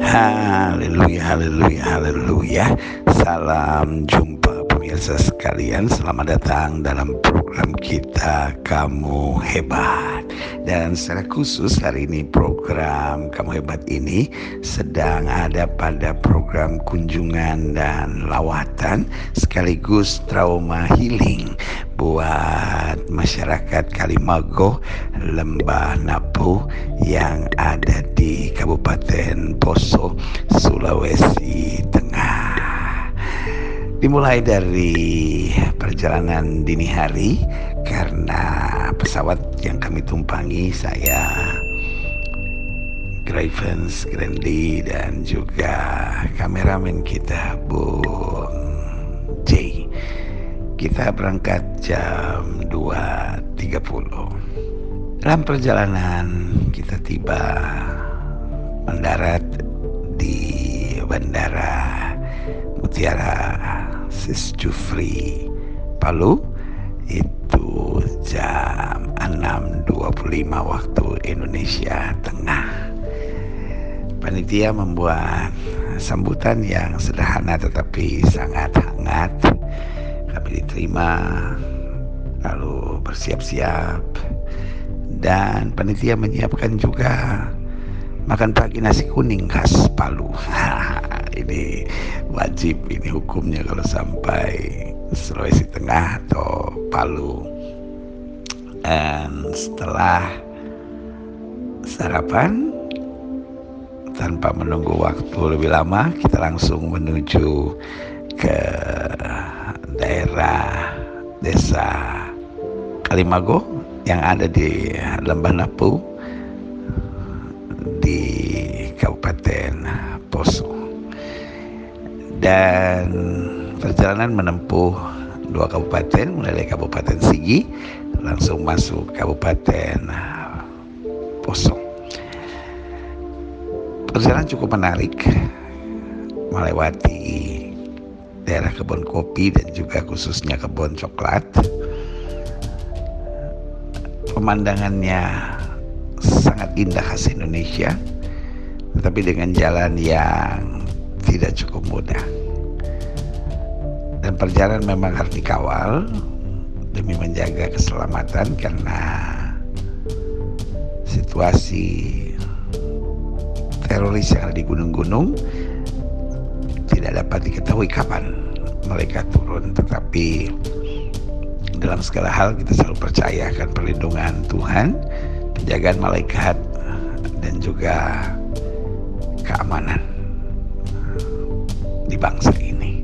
Haleluya, haleluya, haleluya. Salam jumpa pemirsa sekalian. Selamat datang dalam program kita Kamu Hebat. Dan secara khusus hari ini program Kamu Hebat ini sedang ada pada program kunjungan dan lawatan sekaligus trauma healing buat masyarakat Kalimago, Lembah Napu yang ada di Kabupaten Poso, Sulawesi Tengah. Dimulai dari perjalanan dini hari karena pesawat yang kami tumpangi, saya, Gravens, Grandi, dan juga kameramen kita Bung J. Kita berangkat jam 2.30. Dalam perjalanan kita tiba mendarat di Bandara Mutiara Sis Jufri Palu itu jam 6.25 waktu Indonesia Tengah. Panitia membuat sambutan yang sederhana tetapi sangat hangat. Kami diterima, lalu bersiap-siap, dan panitia menyiapkan juga makan pagi nasi kuning khas Palu. Ini wajib, ini hukumnya kalau sampai Sulawesi Tengah atau Palu. Dan setelah sarapan, tanpa menunggu waktu lebih lama, kita langsung menuju ke daerah desa Kalimago yang ada di Lembah Napu di Kabupaten Poso. Dan perjalanan menempuh 2 kabupaten, mulai dari Kabupaten Sigi langsung masuk Kabupaten Poso. Perjalanan cukup menarik, melewati daerah kebun kopi dan juga khususnya kebun coklat. Pemandangannya sangat indah khas Indonesia, tetapi dengan jalan yang tidak cukup mudah. Dan perjalanan memang harus dikawal demi menjaga keselamatan karena situasi teroris yang ada di gunung-gunung tidak dapat diketahui kapan mereka turun. Tetapi dalam segala hal kita selalu percaya akan perlindungan Tuhan, penjagaan malaikat, dan juga keamanan di bangsa ini.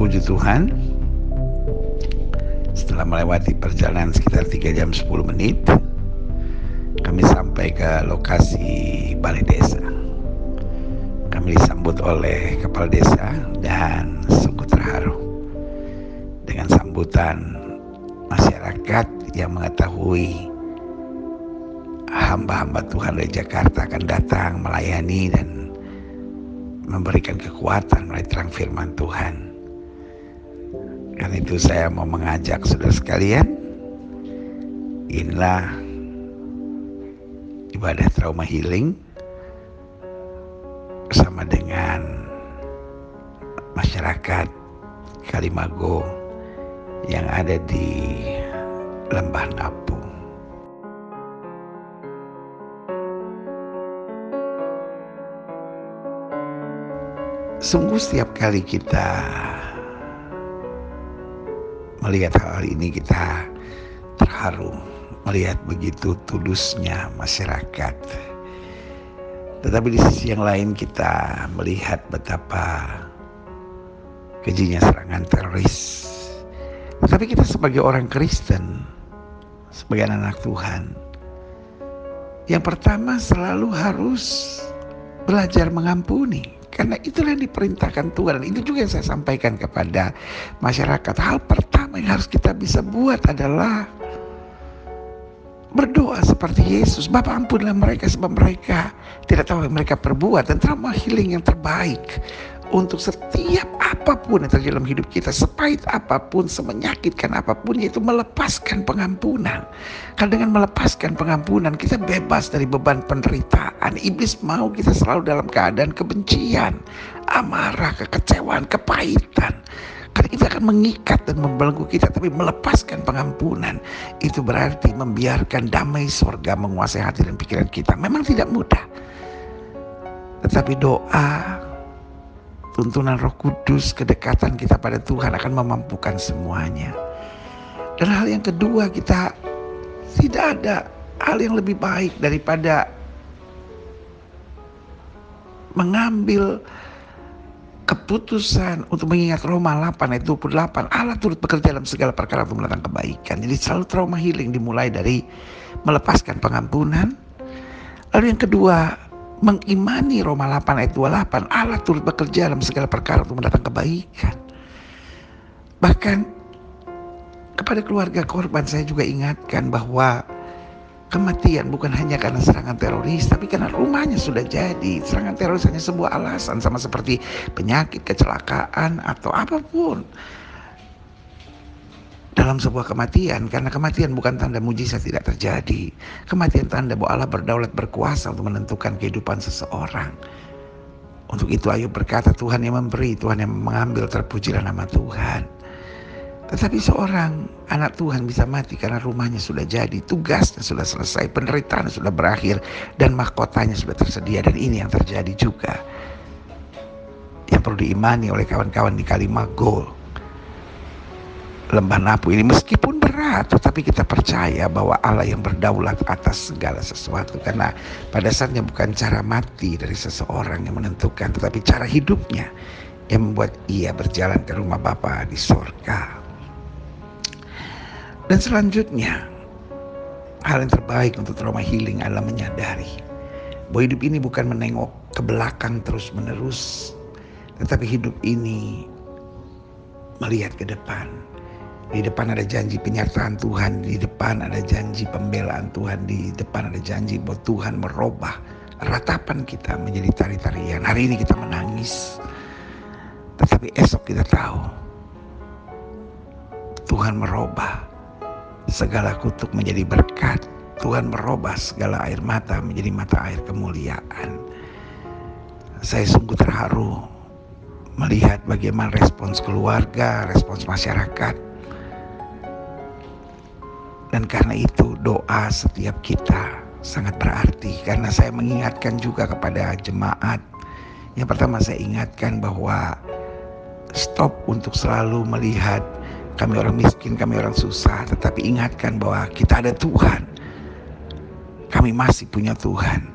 Puji Tuhan, setelah melewati perjalanan sekitar 3 jam 10 menit, kami sampai ke lokasi balai desa. Kami disambut oleh kepala desa dan sungguh terharu dengan sambutan masyarakat yang mengetahui hamba-hamba Tuhan dari Jakarta akan datang melayani dan memberikan kekuatan melalui terang firman Tuhan. Karena itu saya mau mengajak saudara sekalian, inilah ibadah trauma healing bersama dengan masyarakat Kalimago yang ada di Lembah Napu. Sungguh setiap kali kita melihat hal ini kita terharu, melihat begitu tulusnya masyarakat. Tetapi di sisi yang lain kita melihat betapa kejinya serangan teroris. Tetapi kita sebagai orang Kristen, sebagai anak Tuhan, yang pertama selalu harus belajar mengampuni. Karena itulah yang diperintahkan Tuhan. Dan itu juga yang saya sampaikan kepada masyarakat. Hal pertama yang harus kita bisa buat adalah berdoa seperti Yesus. Bapa, ampunilah mereka sebab mereka tidak tahu yang mereka perbuat. Dan trauma healing yang terbaik untuk setiap apapun yang terjadi dalam hidup kita, sepahit apapun, semenyakitkan apapun, yaitu melepaskan pengampunan. Karena dengan melepaskan pengampunan, kita bebas dari beban penderitaan. Iblis mau kita selalu dalam keadaan kebencian, amarah, kekecewaan, kepahitan. Karena itu akan mengikat dan membelenggu kita. Tapi melepaskan pengampunan, itu berarti membiarkan damai surga menguasai hati dan pikiran kita. Memang tidak mudah, tetapi doa, tuntunan Roh Kudus, kedekatan kita pada Tuhan akan memampukan semuanya. Dan hal yang kedua, kita tidak ada hal yang lebih baik daripada mengambil keputusan untuk mengingat Roma 8 ayat 28. Allah turut bekerja dalam segala perkara untuk mendatangkan kebaikan. Jadi selalu trauma healing dimulai dari melepaskan pengampunan. Lalu yang kedua, mengimani Roma 8 ayat 28, Allah turut bekerja dalam segala perkara untuk mendatangkan kebaikan. Bahkan kepada keluarga korban saya juga ingatkan bahwa kematian bukan hanya karena serangan teroris, tapi karena rumahnya sudah jadi. Serangan teroris hanya sebuah alasan, sama seperti penyakit, kecelakaan, atau apapun dalam sebuah kematian. Karena kematian bukan tanda mujizat tidak terjadi. Kematian tanda bahwa Allah berdaulat, berkuasa untuk menentukan kehidupan seseorang. Untuk itu Ayub berkata, Tuhan yang memberi, Tuhan yang mengambil, terpujilah nama Tuhan. Tetapi seorang anak Tuhan bisa mati karena rumahnya sudah jadi, tugasnya sudah selesai, penderitaannya sudah berakhir, dan mahkotanya sudah tersedia. Dan ini yang terjadi juga, yang perlu diimani oleh kawan-kawan di Kalimagol, Lembah Napu ini. Meskipun berat, tetapi kita percaya bahwa Allah yang berdaulat atas segala sesuatu. Karena pada dasarnya bukan cara mati dari seseorang yang menentukan, tetapi cara hidupnya yang membuat ia berjalan ke rumah Bapa di surga. Dan selanjutnya, hal yang terbaik untuk trauma healing adalah menyadari bahwa hidup ini bukan menengok ke belakang terus menerus, tetapi hidup ini melihat ke depan. Di depan ada janji penyertaan Tuhan, di depan ada janji pembelaan Tuhan, di depan ada janji bahwa Tuhan merubah ratapan kita menjadi tari-tarian. Hari ini kita menangis, tetapi esok kita tahu Tuhan merubah segala kutuk menjadi berkat. Tuhan merubah segala air mata menjadi mata air kemuliaan. Saya sungguh terharu melihat bagaimana respons keluarga, respons masyarakat. Dan karena itu doa setiap kita sangat berarti. Karena saya mengingatkan juga kepada jemaat. Yang pertama saya ingatkan bahwa stop untuk selalu melihat kami orang miskin, kami orang susah. Tetapi ingatkan bahwa kita ada Tuhan. Kami masih punya Tuhan.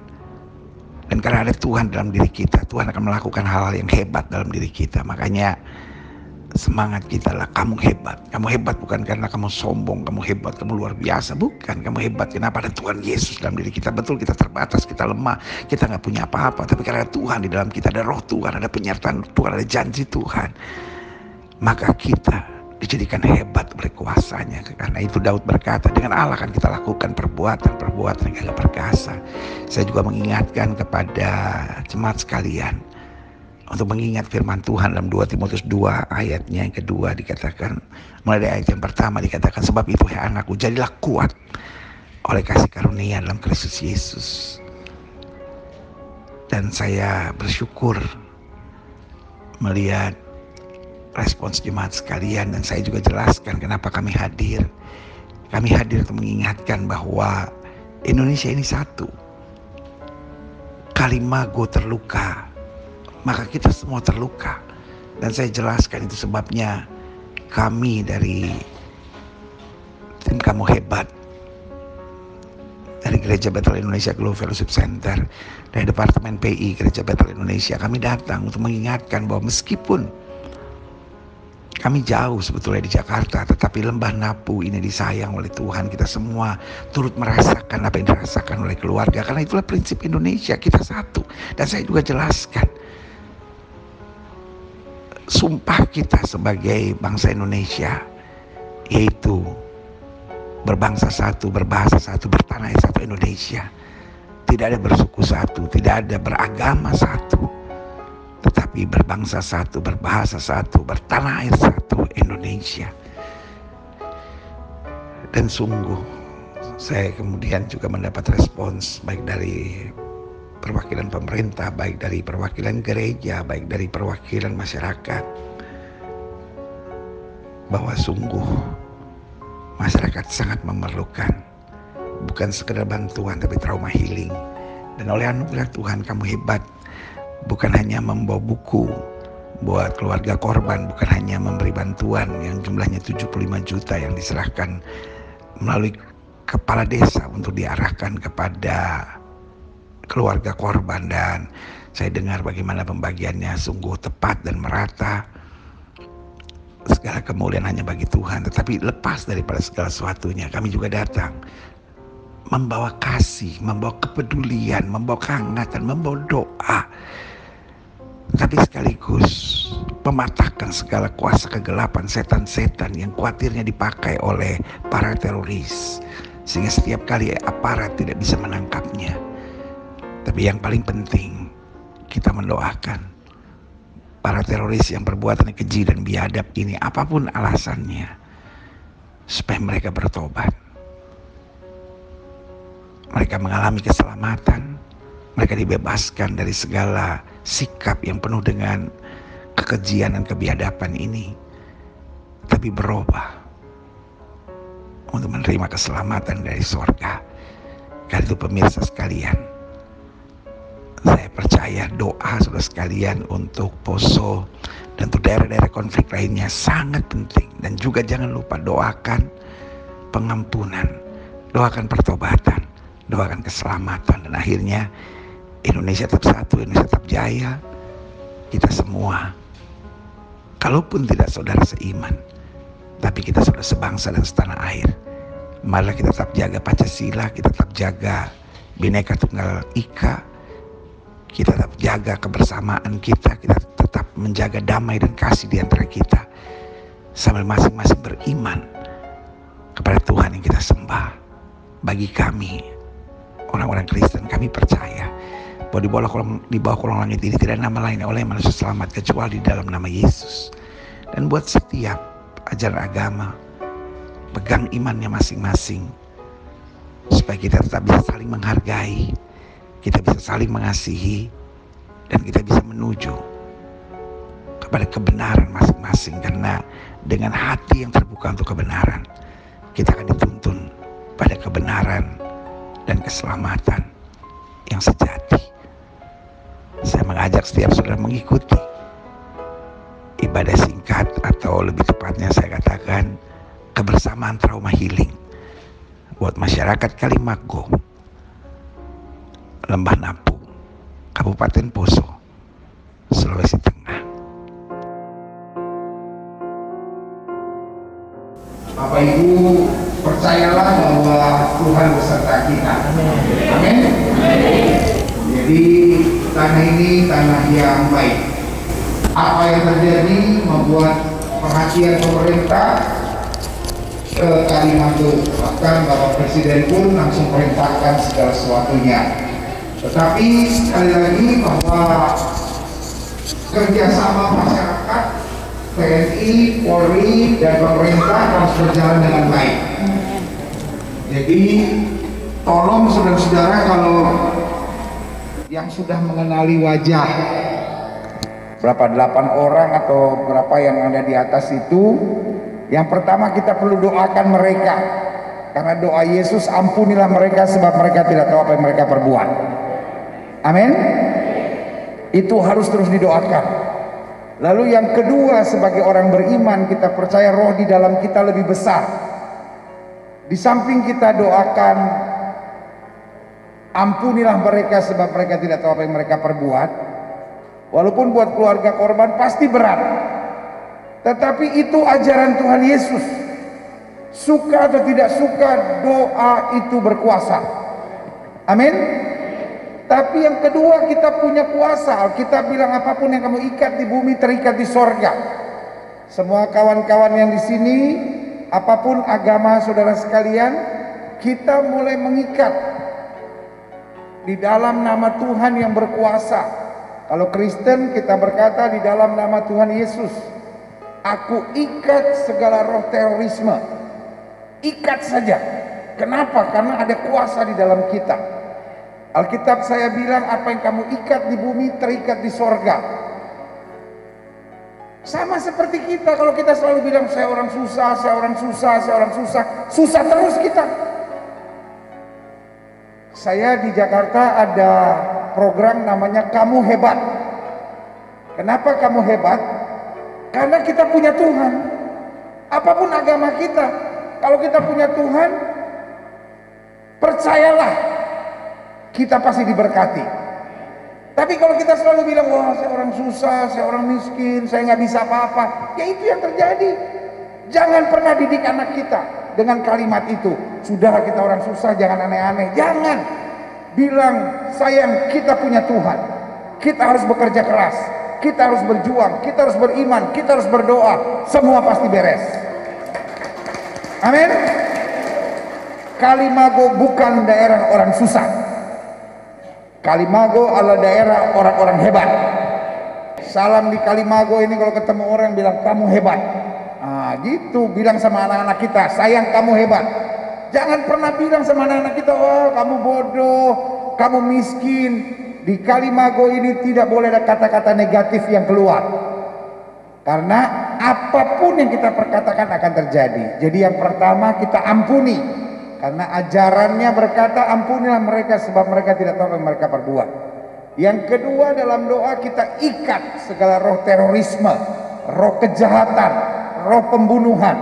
Dan karena ada Tuhan dalam diri kita, Tuhan akan melakukan hal-hal yang hebat dalam diri kita. Makanya semangat kita lah, kamu hebat. Kamu hebat bukan karena kamu sombong, kamu hebat, kamu luar biasa. Bukan, kamu hebat kenapa ada Tuhan Yesus dalam diri kita. Betul kita terbatas, kita lemah, kita gak punya apa-apa. Tapi karena Tuhan di dalam kita, ada roh Tuhan, ada penyertaan Tuhan, ada janji Tuhan, maka kita dijadikan hebat oleh kuasanya. Karena itu Daud berkata, dengan Allah kan kita lakukan perbuatan yang gagah perkasa. Saya juga mengingatkan kepada jemaat sekalian untuk mengingat firman Tuhan dalam 2 Timotius 2 ayatnya yang kedua, dikatakan, mulai dari ayat yang pertama dikatakan, sebab itu hai anakku, jadilah kuat oleh kasih karunia dalam Kristus Yesus. Dan saya bersyukur melihat respons jemaat sekalian, dan saya juga jelaskan kenapa kami hadir. Kami hadir untuk mengingatkan bahwa Indonesia ini satu. Kalimago terluka, maka kita semua terluka. Dan saya jelaskan itu sebabnya kami dari tim Kamu Hebat, dari Gereja Bethel Indonesia Global Fellowship Center, dari Departemen PI Gereja Bethel Indonesia, kami datang untuk mengingatkan bahwa meskipun kami jauh sebetulnya di Jakarta, tetapi Lembah Napu ini disayang oleh Tuhan. Kita semua turut merasakan apa yang dirasakan oleh keluarga. Karena itulah prinsip Indonesia, kita satu. Dan saya juga jelaskan sumpah kita sebagai bangsa Indonesia, yaitu berbangsa satu, berbahasa satu, bertanah air satu Indonesia. Tidak ada bersuku satu, tidak ada beragama satu, tetapi berbangsa satu, berbahasa satu, bertanah air satu Indonesia. Dan sungguh saya kemudian juga mendapat respons baik dari perwakilan pemerintah, baik dari perwakilan gereja, baik dari perwakilan masyarakat, bahwa sungguh masyarakat sangat memerlukan bukan sekedar bantuan tapi trauma healing. Dan oleh anugerah Tuhan kamu hebat, bukan hanya membawa buku buat keluarga korban, bukan hanya memberi bantuan yang jumlahnya 75 juta yang diserahkan melalui kepala desa untuk diarahkan kepada keluarga korban, dan saya dengar bagaimana pembagiannya sungguh tepat dan merata. Segala kemuliaan hanya bagi Tuhan, tetapi lepas daripada segala sesuatunya kami juga datang membawa kasih, membawa kepedulian, membawa kehangatan, membawa doa, tapi sekaligus mematahkan segala kuasa kegelapan setan-setan yang khawatirnya dipakai oleh para teroris, sehingga setiap kali aparat tidak bisa menangkapnya. Tapi yang paling penting, kita mendoakan para teroris yang perbuatan keji dan biadab ini, apapun alasannya, supaya mereka bertobat, mereka mengalami keselamatan, mereka dibebaskan dari segala sikap yang penuh dengan kekejian dan kebiadaban ini, tapi berubah untuk menerima keselamatan dari sorga. Karena itu pemirsa sekalian, saya percaya doa saudara sekalian untuk Poso dan untuk daerah-daerah konflik lainnya sangat penting. Dan juga jangan lupa doakan pengampunan, doakan pertobatan, doakan keselamatan. Dan akhirnya Indonesia tetap satu, Indonesia tetap jaya. Kita semua, kalaupun tidak saudara seiman, tapi kita sudah sebangsa dan setanah air. Marilah kita tetap jaga Pancasila, kita tetap jaga Bhinneka Tunggal Ika, kita tetap jaga kebersamaan kita tetap menjaga damai dan kasih di antara kita, sambil masing-masing beriman kepada Tuhan yang kita sembah. Bagi kami, orang-orang Kristen, kami percaya bahwa di bawah kolong langit ini tidak ada nama lain oleh manusia selamat kecuali di dalam nama Yesus. Dan buat setiap ajaran agama, pegang imannya masing-masing, supaya kita tetap bisa saling menghargai, kita bisa saling mengasihi, dan kita bisa menuju kepada kebenaran masing-masing. Karena dengan hati yang terbuka untuk kebenaran, kita akan dituntun pada kebenaran dan keselamatan yang sejati. Saya mengajak setiap saudara mengikuti ibadah singkat, atau lebih tepatnya saya katakan kebersamaan trauma healing buat masyarakat Kalimago, Lembah Napu, Kabupaten Poso, Sulawesi Tengah. Bapak Ibu, percayalah bahwa Tuhan beserta kita. Amin. Jadi tanah ini tanah yang baik. Apa yang terjadi membuat perhatian pemerintah ke Kalimantan, bahkan Bapak Presiden pun langsung perintahkan segala sesuatunya. Tetapi sekali lagi bahwa kerjasama masyarakat, TNI, Polri, dan pemerintah harus berjalan dengan baik. Jadi tolong saudara-saudara, kalau yang sudah mengenali wajah berapa 8 orang atau berapa yang ada di atas itu, yang pertama kita perlu doakan mereka, karena doa Yesus, ampunilah mereka sebab mereka tidak tahu apa yang mereka perbuat. Amin. Itu harus terus didoakan. Lalu yang kedua, sebagai orang beriman, kita percaya roh di dalam kita lebih besar. Di samping kita doakan ampunilah mereka sebab mereka tidak tahu apa yang mereka perbuat, walaupun buat keluarga korban pasti berat, tetapi itu ajaran Tuhan Yesus. Suka atau tidak suka, doa itu berkuasa. Amin. Tapi yang kedua, kita punya kuasa. Alkitab bilang apapun yang kamu ikat di bumi terikat di sorga. Semua kawan-kawan yang di sini, apapun agama saudara sekalian, kita mulai mengikat di dalam nama Tuhan yang berkuasa. Kalau Kristen kita berkata di dalam nama Tuhan Yesus, aku ikat segala roh terorisme. Ikat saja. Kenapa? Karena ada kuasa di dalam kita. Alkitab saya bilang apa yang kamu ikat di bumi terikat di sorga. Sama seperti kita, kalau kita selalu bilang saya orang susah, saya orang susah, saya orang susah, susah terus kita. Saya di Jakarta ada program namanya Kamu Hebat. Kenapa kamu hebat? Karena kita punya Tuhan. Apapun agama kita, kalau kita punya Tuhan, percayalah kita pasti diberkati. Tapi kalau kita selalu bilang, wah saya orang susah, saya orang miskin, saya nggak bisa apa-apa, ya itu yang terjadi. Jangan pernah didik anak kita dengan kalimat itu. Sudah kita orang susah, jangan aneh-aneh. Jangan bilang, sayang kita punya Tuhan. Kita harus bekerja keras, kita harus berjuang, kita harus beriman, kita harus berdoa. Semua pasti beres. Amin. Kalimago bukan daerah orang susah. Kalimago adalah daerah orang-orang hebat. Salam di Kalimago ini kalau ketemu orang bilang kamu hebat. Nah gitu, bilang sama anak-anak kita, sayang kamu hebat. Jangan pernah bilang sama anak-anak kita, oh kamu bodoh, kamu miskin. Di Kalimago ini tidak boleh ada kata-kata negatif yang keluar. Karena apapun yang kita perkatakan akan terjadi. Jadi yang pertama kita ampuni. Karena ajarannya berkata ampunilah mereka sebab mereka tidak tahu apa yang mereka perbuat. Yang kedua, dalam doa kita ikat segala roh terorisme, roh kejahatan, roh pembunuhan.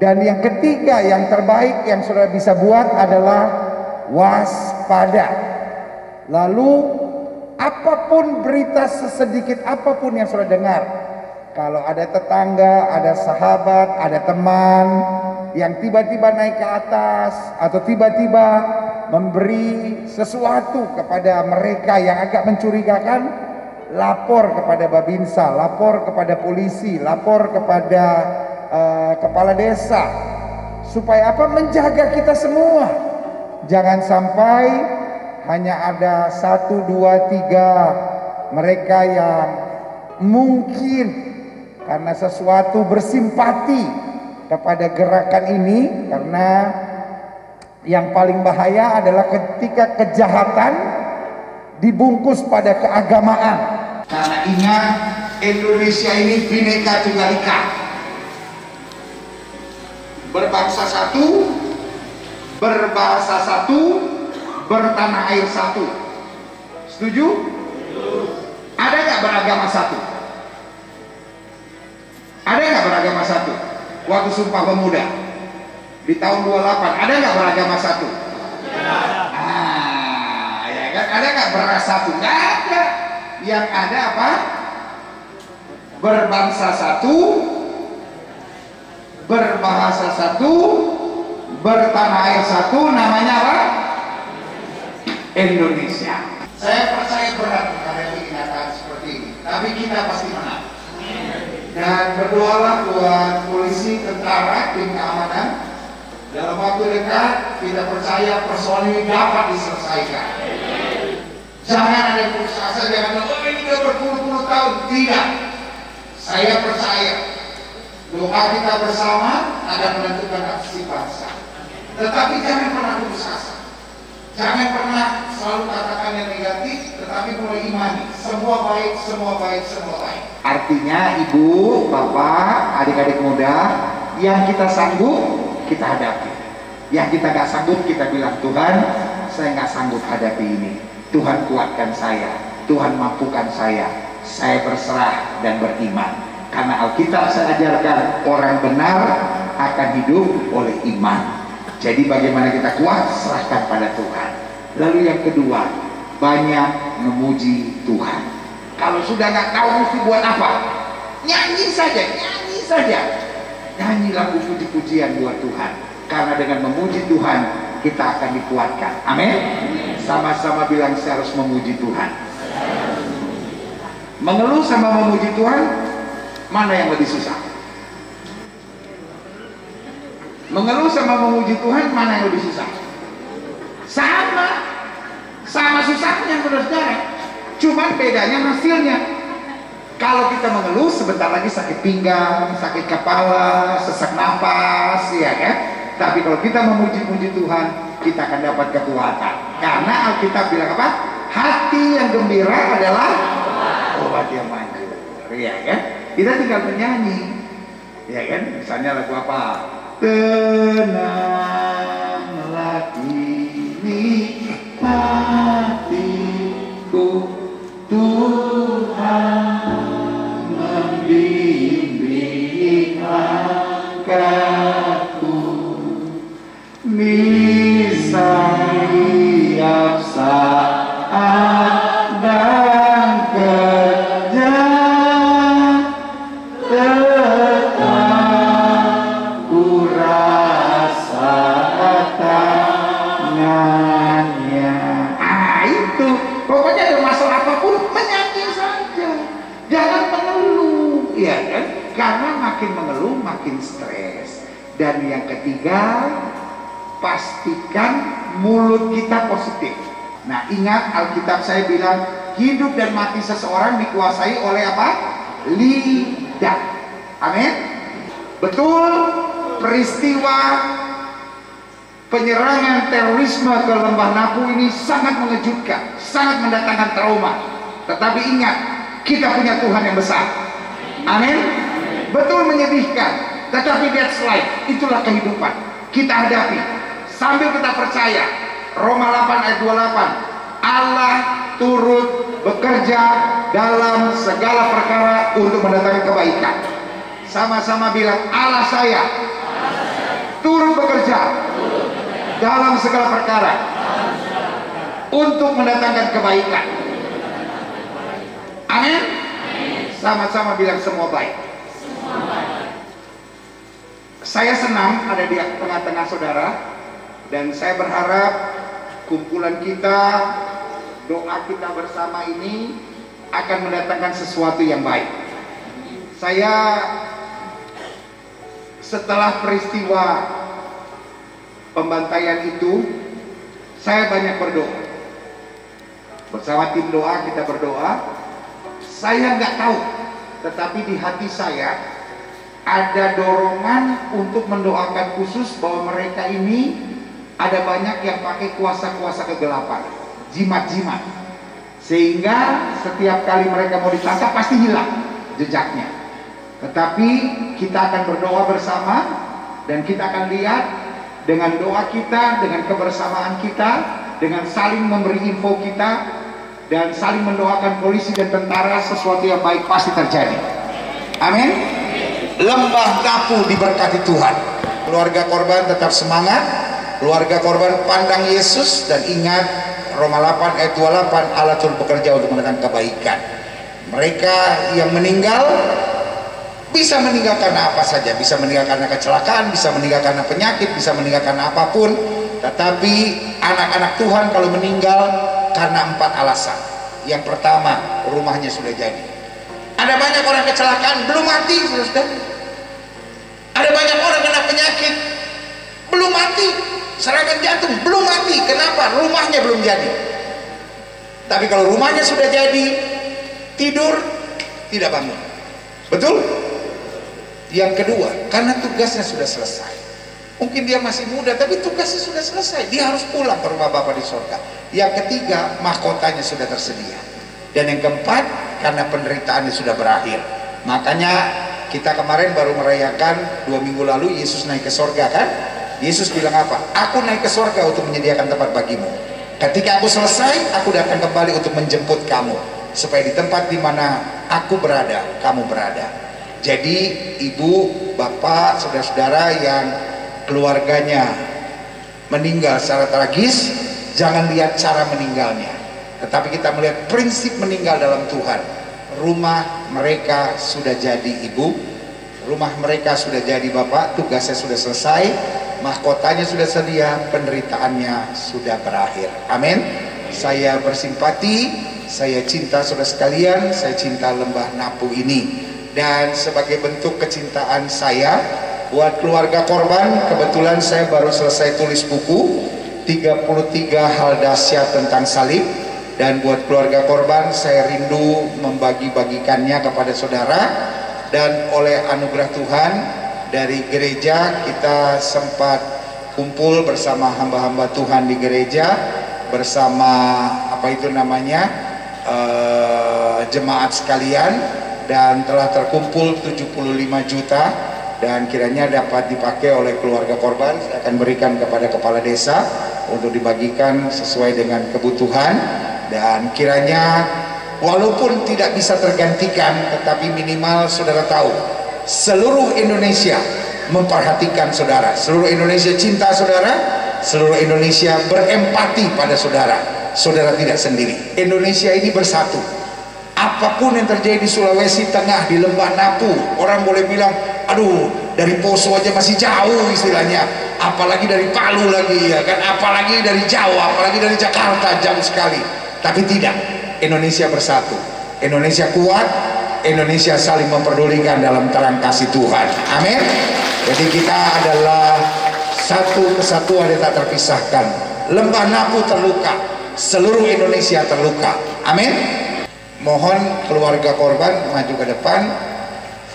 Dan yang ketiga, yang terbaik yang saudara bisa buat adalah waspada. Lalu apapun berita sesedikit apapun yang saudara dengar, kalau ada tetangga, ada sahabat, ada teman yang tiba-tiba naik ke atas atau tiba-tiba memberi sesuatu kepada mereka yang agak mencurigakan, lapor kepada Babinsa, lapor kepada polisi, lapor kepada kepala desa, supaya apa? Menjaga kita semua. Jangan sampai hanya ada 1, 2, 3 mereka yang mungkin karena sesuatu bersimpati kepada gerakan ini, karena yang paling bahaya adalah ketika kejahatan dibungkus pada keagamaan. Karena ingat, Indonesia ini Bhinneka Tunggal Ika, berbangsa satu, berbahasa satu, bertanah air satu. Setuju? Ada nggak beragama satu? Ada nggak beragama satu? Waktu Sumpah Pemuda di tahun 28 ada nggak beragama satu? Ah, ya kan? Ada nggak beras satu? Nggak ada. Yang ada apa? Berbangsa satu, berbahasa satu, bertanah air satu. Namanya apa? Indonesia. Saya percaya berat menghadapi kenyataan seperti ini, tapi kita pasti menang. Dan berdoalah buat polisi, tentara, tim keamanan. Dalam waktu dekat kita percaya persoalan ini dapat diselesaikan. Jangan ada yang putus asa, jangan bilang, oh ini udah berpuluh-puluh tahun. Tidak. Saya percaya doa kita bersama akan menentukan nasib bangsa. Tetapi jangan pernah putus asa. Jangan pernah selalu katakan yang negatif, tetapi mulai imani. Semua baik, semua baik, semua baik. Artinya ibu, bapak, adik-adik muda, yang kita sanggup, kita hadapi. Yang kita gak sanggup, kita bilang, Tuhan, saya gak sanggup hadapi ini. Tuhan kuatkan saya, Tuhan mampukan saya berserah dan beriman. Karena Alkitab saya ajarkan, orang benar akan hidup oleh iman. Jadi bagaimana kita kuat, serahkan pada Tuhan. Lalu yang kedua, banyak memuji Tuhan. Kalau sudah nggak tahu mesti buat apa, nyanyi saja, nyanyi saja. Nyanyi lagu puji-pujian buat Tuhan. Karena dengan memuji Tuhan, kita akan dikuatkan. Amin. Sama-sama bilang, saya harus memuji Tuhan. Mengeluh sama memuji Tuhan, mana yang lebih susah? Mengeluh sama memuji Tuhan, mana yang lebih susah? Sama susahnya, saudara-saudara. Cuman bedanya hasilnya. Kalau kita mengeluh, sebentar lagi sakit pinggang, sakit kepala, sesak napas, ya kan? Tapi kalau kita memuji-muji Tuhan, kita akan dapat kekuatan. Karena Alkitab bilang apa? Hati yang gembira adalah obat yang manjur, ya kan? Kita tinggal menyanyi, ya kan? Misalnya lagu apa? Tenanglah ini hatiku, Tuhan membimbing langkahku, di setiap saat dan kerja tetap ku rasa tangannya. Itu pokoknya ada masalah apapun menyanyi saja, jangan mengeluh, ya kan? Karena makin mengeluh makin stres. Dan yang ketiga, pastikan mulut kita positif. Nah, ingat Alkitab saya bilang hidup dan mati seseorang dikuasai oleh apa? Lidah. Amin. Betul, peristiwa penyerangan terorisme ke Lembah Napu ini sangat mengejutkan, sangat mendatangkan trauma. Tetapi ingat, kita punya Tuhan yang besar. Amin. Betul menyedihkan, tetapi that's life. Itulah kehidupan. Kita hadapi sambil kita percaya. Roma 8 ayat 28, Allah turut bekerja dalam segala perkara untuk mendatangkan kebaikan. Sama-sama bilang, Allah saya turut bekerja dalam segala perkara untuk mendatangkan kebaikan. Amin. Sama-sama bilang, semua baik. Saya senang ada di tengah-tengah saudara, dan saya berharap kumpulan kita, doa kita bersama ini akan mendatangkan sesuatu yang baik. Saya setelah peristiwa pembantaian itu, saya banyak berdoa. Bersama tim doa kita berdoa. Saya nggak tahu, tetapi di hati saya ada dorongan untuk mendoakan khusus bahwa mereka ini ada banyak yang pakai kuasa-kuasa kegelapan, jimat-jimat, sehingga setiap kali mereka mau ditangkap pasti hilang jejaknya. Tetapi kita akan berdoa bersama, dan kita akan lihat dengan doa kita, dengan kebersamaan kita, dengan saling memberi info kita, dan saling mendoakan polisi dan tentara, sesuatu yang baik pasti terjadi. Amin. Lembah Napu diberkati Tuhan. Keluarga korban tetap semangat. Keluarga korban pandang Yesus, dan ingat Roma 8 ayat 28, Allah turut bekerja untuk mendatangkan kebaikan. Mereka yang meninggal bisa meninggal karena apa saja, bisa meninggal karena kecelakaan, bisa meninggal karena penyakit, bisa meninggal karena apapun. Tetapi anak-anak Tuhan kalau meninggal karena 4 alasan. Yang pertama, rumahnya sudah jadi. Ada banyak orang kecelakaan belum mati, saudara. Ada banyak orang kena penyakit belum mati, serangan jantung belum mati. Kenapa? Rumahnya belum jadi. Tapi kalau rumahnya sudah jadi, tidur tidak bangun. Betul? Yang kedua, karena tugasnya sudah selesai. Mungkin dia masih muda, tapi tugasnya sudah selesai. Dia harus pulang ke rumah Bapa di surga. Yang ketiga, mahkotanya sudah tersedia. Dan yang keempat, karena penderitaannya sudah berakhir. Makanya kita kemarin baru merayakan 2 minggu lalu Yesus naik ke surga, kan? Yesus bilang apa? Aku naik ke surga untuk menyediakan tempat bagimu. Ketika aku selesai, aku datang kembali untuk menjemput kamu, supaya di tempat di mana aku berada, kamu berada. Jadi ibu, bapak, saudara-saudara yang keluarganya meninggal secara tragis, jangan lihat cara meninggalnya, tetapi kita melihat prinsip meninggal dalam Tuhan. Rumah mereka sudah jadi ibu, rumah mereka sudah jadi bapak, tugasnya sudah selesai, mahkotanya sudah sedia, penderitaannya sudah berakhir. Amin. saya bersimpati, saya cinta saudara sekalian, saya cinta Lembah Napu ini. Dan sebagai bentuk kecintaan saya buat keluarga korban, kebetulan saya baru selesai tulis buku 33 hal dahsyat tentang salib. Dan buat keluarga korban, saya rindu membagi-bagikannya kepada saudara. Dan oleh anugerah Tuhan, dari gereja kita sempat kumpul bersama hamba-hamba Tuhan di gereja, bersama apa itu namanya, jemaat sekalian, dan telah terkumpul 75 juta, dan kiranya dapat dipakai oleh keluarga korban. Saya akan berikan kepada kepala desa untuk dibagikan sesuai dengan kebutuhan. Dan kiranya walaupun tidak bisa tergantikan, tetapi minimal saudara tahu seluruh Indonesia memperhatikan saudara, seluruh Indonesia cinta saudara, seluruh Indonesia berempati pada saudara. Saudara tidak sendiri. Indonesia ini bersatu. Apapun yang terjadi di Sulawesi Tengah, di Lembah Napu, orang boleh bilang, aduh, dari Poso aja masih jauh istilahnya, apalagi dari Palu lagi, ya kan, apalagi dari Jawa, apalagi dari Jakarta, jauh sekali. Tapi tidak, Indonesia bersatu, Indonesia kuat, Indonesia saling memperdulikan dalam terang kasih Tuhan. Amin. Jadi kita adalah satu kesatuan yang tak terpisahkan. Lembah Napu terluka, seluruh Indonesia terluka. Amin. Mohon keluarga korban maju ke depan.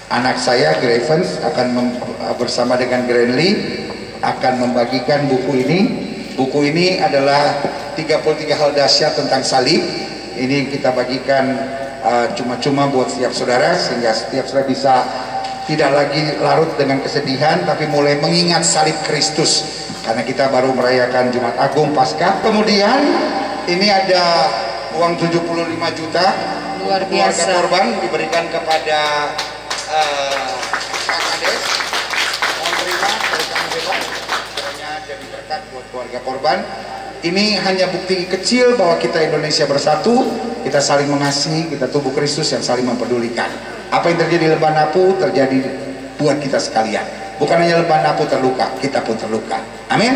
Anak saya Grevens akan bersama dengan Granley akan membagikan buku ini. Buku ini adalah 33 hal dahsyat tentang salib. Ini kita bagikan cuma-cuma buat setiap saudara, sehingga setiap saudara bisa tidak lagi larut dengan kesedihan, tapi mulai mengingat salib Kristus, karena kita baru merayakan Jumat Agung Paskah. Kemudian ini ada uang 75 juta luar biasa, keluarga korban diberikan kepada Pak Kades. Mohon terima dari kami bebas, kiranya jadi berkat buat keluarga korban. Ini hanya bukti kecil bahwa kita Indonesia bersatu, kita saling mengasihi, kita tubuh Kristus yang saling mempedulikan. Apa yang terjadi di Lembah Napu terjadi buat kita sekalian. Bukan hanya Lembah Napu terluka, kita pun terluka. Amin.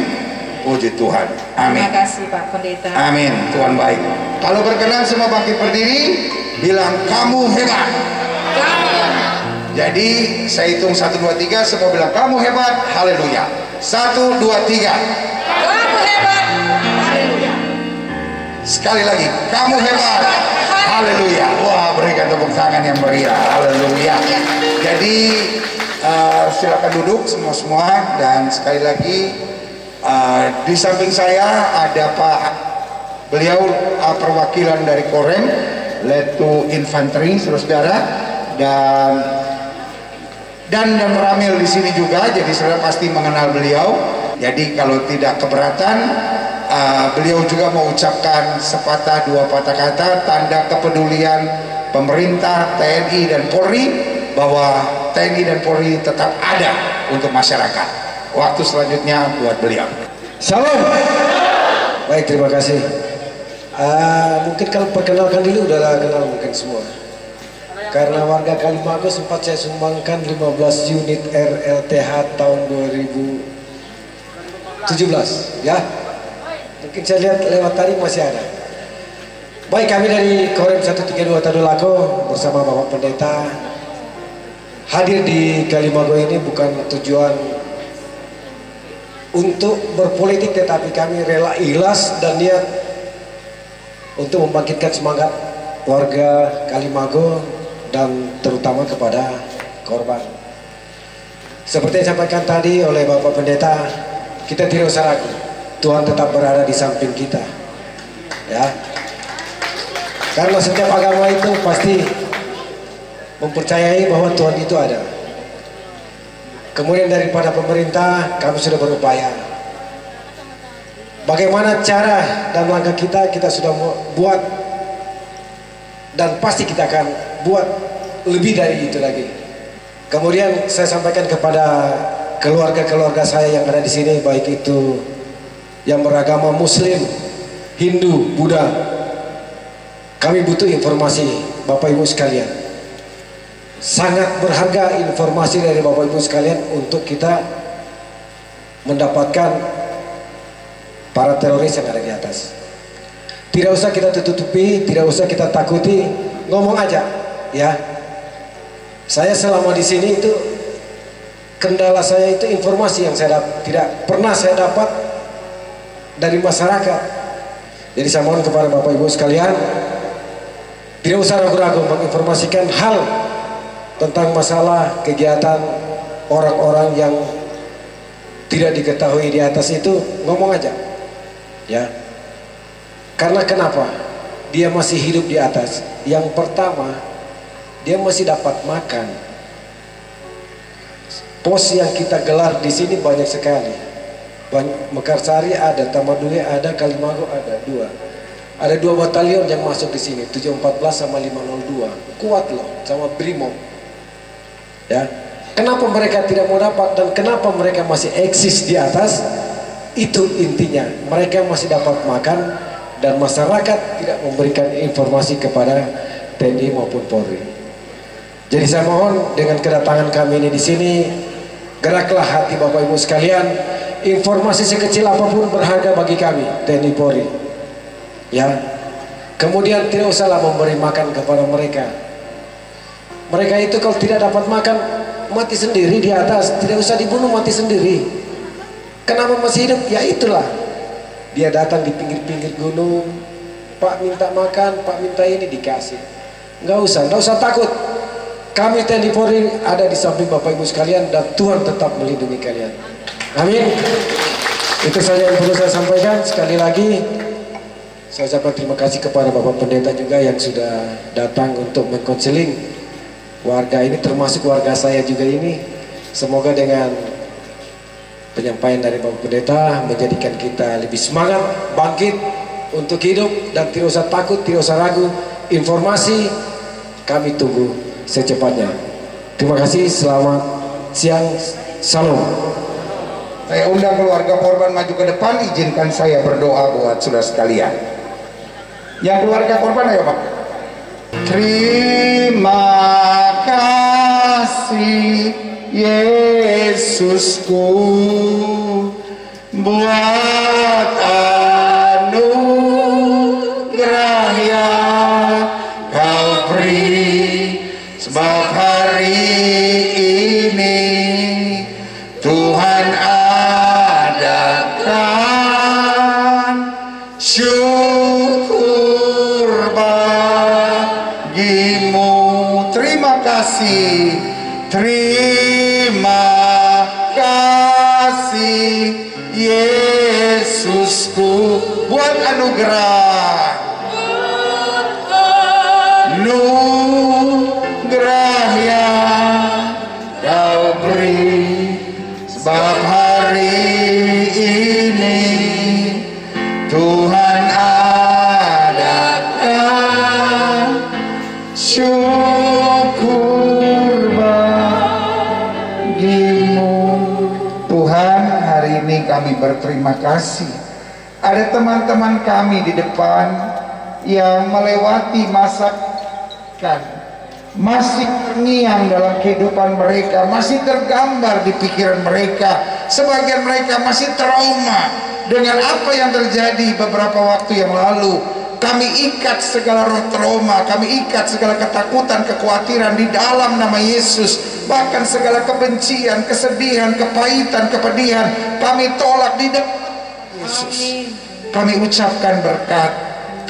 Puji Tuhan. Amin. Terima kasih Pak Pendeta. Amin. Tuhan baik. Kalau berkenan semua bangkit berdiri, bilang kamu hebat. Jadi saya hitung 1, 2, 3, semua bilang kamu hebat. Haleluya. 1, 2, 3. Kamu hebat. Haleluya. Sekali lagi, kamu hebat. Haleluya. Wah, berikan tepuk tangan yang meriah. Haleluya. Jadi silakan duduk semua, dan sekali lagi di samping saya ada Pak, beliau perwakilan dari Korem Letu Infanteri, saudara, dan Ramil di sini juga. Jadi saudara pasti mengenal beliau. Jadi kalau tidak keberatan, beliau juga mengucapkan sepatah dua patah kata tanda kepedulian pemerintah, TNI dan Polri, bahwa TNI dan Polri tetap ada untuk masyarakat. Waktu selanjutnya buat beliau. Salam. Baik, terima kasih. Mungkin kalau perkenalkan dulu udah kenal mungkin semua. Karena warga Kalimago sempat saya sumbangkan 15 unit RLTH tahun 2017, ya. Mungkin saya lihat lewat tadi masih ada. Baik, kami dari Korem 132 Tadulako bersama Bapak Pendeta hadir di Kalimago ini bukan tujuan untuk berpolitik, tetapi kami rela ikhlas dan niat untuk membangkitkan semangat warga Kalimago dan terutama kepada korban. Seperti yang disampaikan tadi oleh Bapak Pendeta, kita tidak usah ragu, Tuhan tetap berada di samping kita, ya. Karena setiap agama itu pasti mempercayai bahwa Tuhan itu ada. Kemudian daripada pemerintah, kami sudah berupaya. Bagaimana cara dan langkah kita sudah buat, dan pasti kita akan buat lebih dari itu lagi. Kemudian saya sampaikan kepada keluarga-keluarga saya yang ada di sini, baik itu yang beragama Muslim, Hindu, Buddha. Kami butuh informasi Bapak Ibu sekalian. Sangat berharga informasi dari Bapak Ibu sekalian untuk kita mendapatkan para teroris yang ada di atas. Tidak usah kita tutupi, tidak usah kita takuti, ngomong aja, ya. Saya selama di sini itu kendala saya itu informasi yang tidak pernah saya dapat dari masyarakat. Jadi saya mohon kepada Bapak Ibu sekalian, tidak usah ragu-ragu menginformasikan hal tentang masalah kegiatan orang-orang yang tidak diketahui di atas itu, ngomong aja, ya. Karena kenapa? Dia masih hidup di atas. Yang pertama, dia masih dapat makan. Pos yang kita gelar di sini banyak sekali. Mekarsari ada, Tamadule ada, Kalimago ada, 2. Ada 2 batalion yang masuk di sini, 714 sama 502. Kuat loh, sama Brimob. Ya. Kenapa mereka tidak mau dapat dan kenapa mereka masih eksis di atas? Itu intinya. Mereka masih dapat makan dan masyarakat tidak memberikan informasi kepada TNI maupun Polri. Jadi saya mohon dengan kedatangan kami ini di sini, geraklah hati Bapak Ibu sekalian. Informasi sekecil apapun berharga bagi kami TNI Polri. Ya. Kemudian tidak usahlah memberi makan kepada mereka. Mereka itu kalau tidak dapat makan, mati sendiri di atas. Tidak usah dibunuh, mati sendiri. Kenapa masih hidup? Ya itulah. Dia datang di pinggir-pinggir gunung, Pak minta makan, Pak minta ini, dikasih. Nggak usah takut. Kami TNI Polri ada di samping Bapak Ibu sekalian dan Tuhan tetap melindungi kalian. Amin. Itu saja yang perlu saya sampaikan. Sekali lagi saya ucapkan terima kasih kepada Bapak Pendeta juga yang sudah datang untuk mengkonseling warga ini, termasuk warga saya juga ini. Semoga dengan penyampaian dari Bapak Pendeta menjadikan kita lebih semangat, bangkit untuk hidup dan tidak usah takut, tidak usah ragu. Informasi kami tunggu secepatnya. Terima kasih, selamat siang, salam. Saya undang keluarga korban maju ke depan, izinkan saya berdoa buat saudara sekalian. Yang keluarga korban ayo Pak. Terima kasih Yesusku buat anugerah yang Kau beri, sebab hari ini Tuhan adakan syukur bagimu. Terima kasih, terima kasih Yesusku buat anugerah yang Kau beri, sebab hari ini Tuhan adakan syukur bagimu. Tuhan, hari ini kami berterima kasih. Ada teman-teman kami di depan yang melewati masa masih terngiang dalam kehidupan mereka, masih tergambar di pikiran mereka. Sebagian mereka masih trauma dengan apa yang terjadi beberapa waktu yang lalu. Kami ikat segala roh trauma, kami ikat segala ketakutan, kekhawatiran di dalam nama Yesus. Bahkan segala kebencian, kesedihan, kepahitan, kepedihan kami tolak di depan Yesus. Kami ucapkan berkat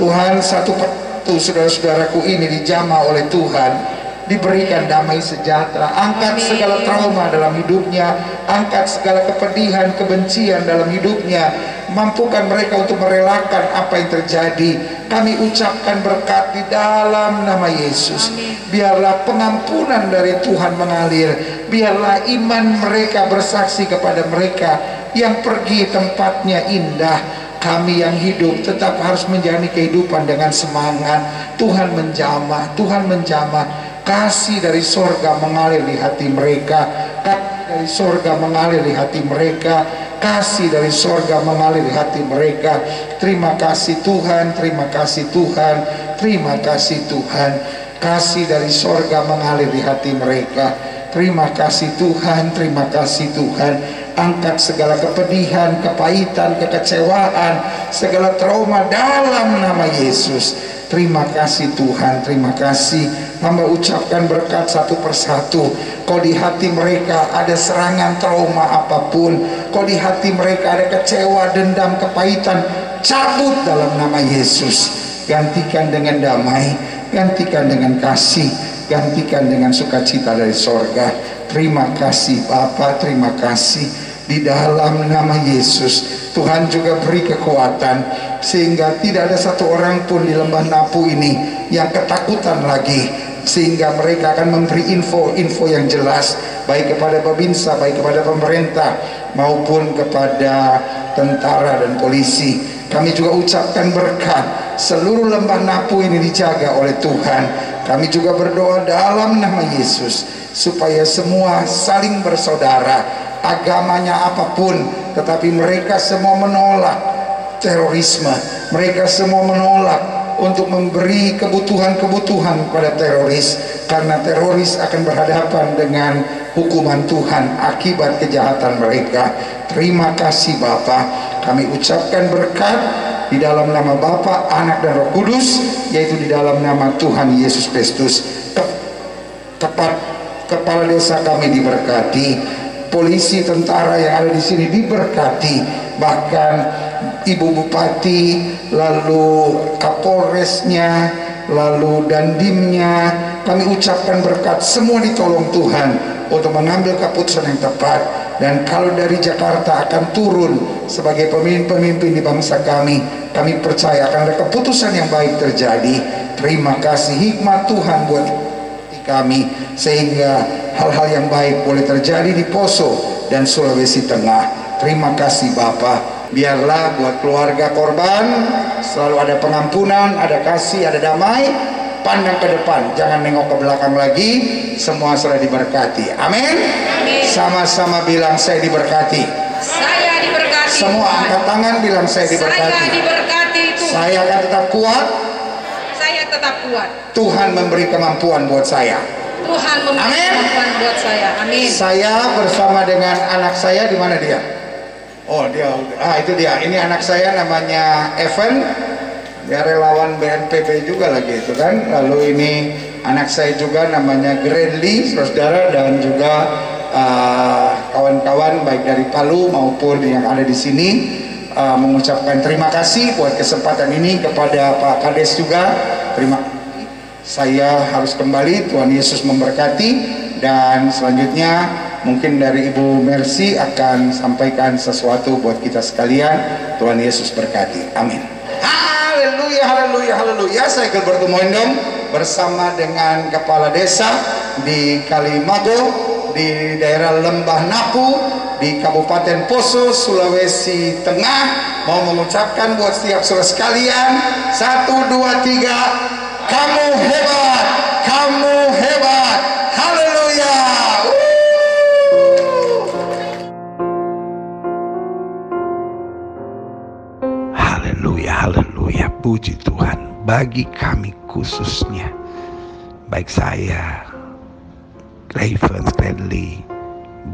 Tuhan, satu persatu saudara-saudaraku ini dijamah oleh Tuhan, diberikan damai sejahtera. Angkat segala trauma dalam hidupnya, angkat segala kepedihan, kebencian dalam hidupnya. Mampukan mereka untuk merelakan apa yang terjadi. Kami ucapkan berkat di dalam nama Yesus. Biarlah pengampunan dari Tuhan mengalir. Biarlah iman mereka bersaksi kepada mereka yang pergi tempatnya indah. Kami yang hidup tetap harus menjalani kehidupan dengan semangat. Tuhan menjamah, Tuhan menjamah. Kasih dari sorga mengalir di hati mereka. Kasih dari sorga mengalir di hati mereka. Kasih dari sorga mengalir di hati mereka. Terima kasih Tuhan, terima kasih Tuhan, terima kasih Tuhan. Kasih dari sorga mengalir di hati mereka. Terima kasih Tuhan, terima kasih Tuhan. Angkat segala kepedihan, kepahitan, kekecewaan, segala trauma dalam nama Yesus. Terima kasih Tuhan, terima kasih. Hamba ucapkan berkat satu persatu. Kalau di hati mereka ada serangan trauma apapun, kalau di hati mereka ada kecewa, dendam, kepahitan, cabut dalam nama Yesus. Gantikan dengan damai, gantikan dengan kasih, gantikan dengan sukacita dari sorga. Terima kasih Bapa, terima kasih. Di dalam nama Yesus, Tuhan juga beri kekuatan sehingga tidak ada satu orang pun di lembah Napu ini yang ketakutan lagi, sehingga mereka akan memberi info yang jelas, baik kepada Babinsa, baik kepada pemerintah maupun kepada tentara dan polisi. Kami juga ucapkan berkat, seluruh lembah Napu ini dijaga oleh Tuhan. Kami juga berdoa dalam nama Yesus supaya semua saling bersaudara, agamanya apapun, tetapi mereka semua menolak terorisme. Mereka semua menolak untuk memberi kebutuhan-kebutuhan pada teroris, karena teroris akan berhadapan dengan hukuman Tuhan akibat kejahatan mereka. Terima kasih Bapa. Kami ucapkan berkat di dalam nama Bapa, Anak dan Roh Kudus, yaitu di dalam nama Tuhan Yesus Kristus. Tepat kepala desa kami diberkati, polisi, tentara yang ada di sini diberkati, bahkan Ibu Bupati, lalu Kapolresnya, lalu Dandimnya, kami ucapkan berkat, semua ditolong Tuhan untuk mengambil keputusan yang tepat. Dan kalau dari Jakarta akan turun sebagai pemimpin-pemimpin di bangsa kami, kami percaya akan ada keputusan yang baik terjadi. Terima kasih hikmat Tuhan buat kami, sehingga hal-hal yang baik boleh terjadi di Poso dan Sulawesi Tengah. Terima kasih Bapa. Biarlah buat keluarga korban selalu ada pengampunan, ada kasih, ada damai. Pandang ke depan, jangan nengok ke belakang lagi. Semua sudah diberkati. Amin. Sama-sama bilang saya diberkati. Saya diberkati. Semua angkat tangan bilang saya diberkati. Saya diberkati Tuhan. Saya akan tetap kuat. Saya tetap kuat. Tuhan memberi kemampuan buat saya. Tuhan memberi kemampuan buat saya. Amin. Saya bersama dengan anak saya, di mana dia? Oh dia, itu dia. Ini anak saya namanya Evan. Dia relawan BNPB juga lagi itu kan. Lalu ini anak saya juga namanya Gredly, saudara, dan juga kawan-kawan baik dari Palu maupun yang ada di sini mengucapkan terima kasih buat kesempatan ini. Kepada Pak Kades juga terima kasih. Saya harus kembali, Tuhan Yesus memberkati. Dan selanjutnya mungkin dari Ibu Mercy akan sampaikan sesuatu buat kita sekalian. Tuhan Yesus berkati. Amin. Haleluya, haleluya, haleluya. Saya Gilbert Moindong bersama dengan kepala desa di Kalimago, di daerah Lembah Napu, di Kabupaten Poso, Sulawesi Tengah, mau mengucapkan buat setiap saudara sekalian, 1, 2, 3, kamu hebat, kamu hebat. Haleluya. Haleluya, haleluya, puji Tuhan. Bagi kami khususnya, baik saya, Raven, Gredly,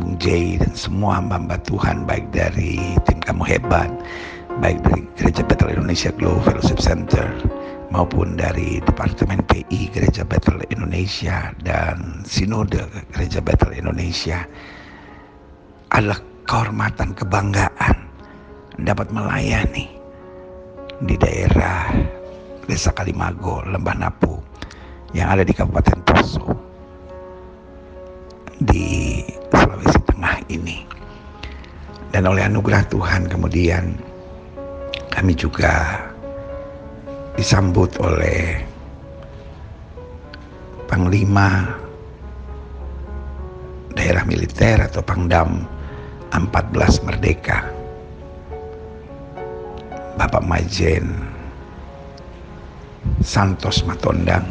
Bung Jay, dan semua hamba-hamba Tuhan, baik dari tim Kamu Hebat, baik dari Gereja Bethel Indonesia Glow Fellowship Center, maupun dari Departemen PI Gereja Bethel Indonesia dan Sinode Gereja Bethel Indonesia, adalah kehormatan, kebanggaan dapat melayani di daerah Desa Kalimago, Lembah Napu yang ada di Kabupaten Poso di Sulawesi Tengah ini. Dan oleh anugerah Tuhan kemudian kami juga disambut oleh Panglima Daerah Militer atau Pangdam 14 Merdeka, Bapak Majen Santos Matondang,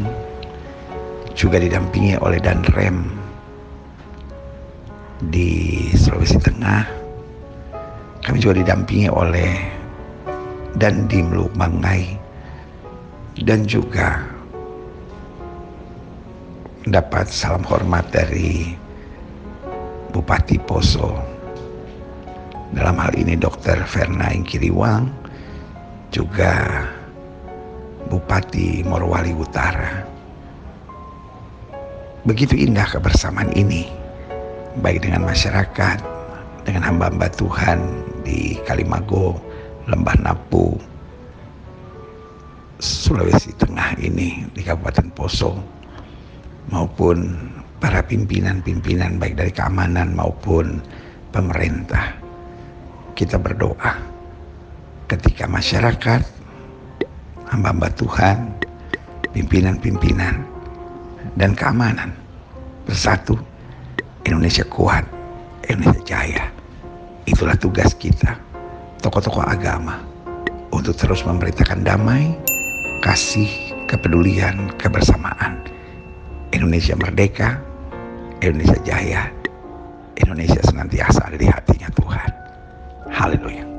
juga didampingi oleh Danrem di Sulawesi Tengah. Kami juga didampingi oleh Dandim Lumangai, dan juga dapat salam hormat dari Bupati Poso, dalam hal ini Dr. Verna Ingkiriwang, juga Bupati Morowali Utara. Begitu indah kebersamaan ini, baik dengan masyarakat, dengan hamba-hamba Tuhan di Kalimago, Lembah Napu, Sulawesi Tengah ini, di Kabupaten Poso, maupun para pimpinan-pimpinan baik dari keamanan maupun pemerintah. Kita berdoa ketika masyarakat, hamba-hamba Tuhan, pimpinan-pimpinan, dan keamanan bersatu, Indonesia kuat, Indonesia jaya. Itulah tugas kita, tokoh-tokoh agama, untuk terus memberitakan damai, kasih, kepedulian, kebersamaan. Indonesia merdeka, Indonesia jaya, Indonesia senantiasa ada di hatinya Tuhan. Haleluya.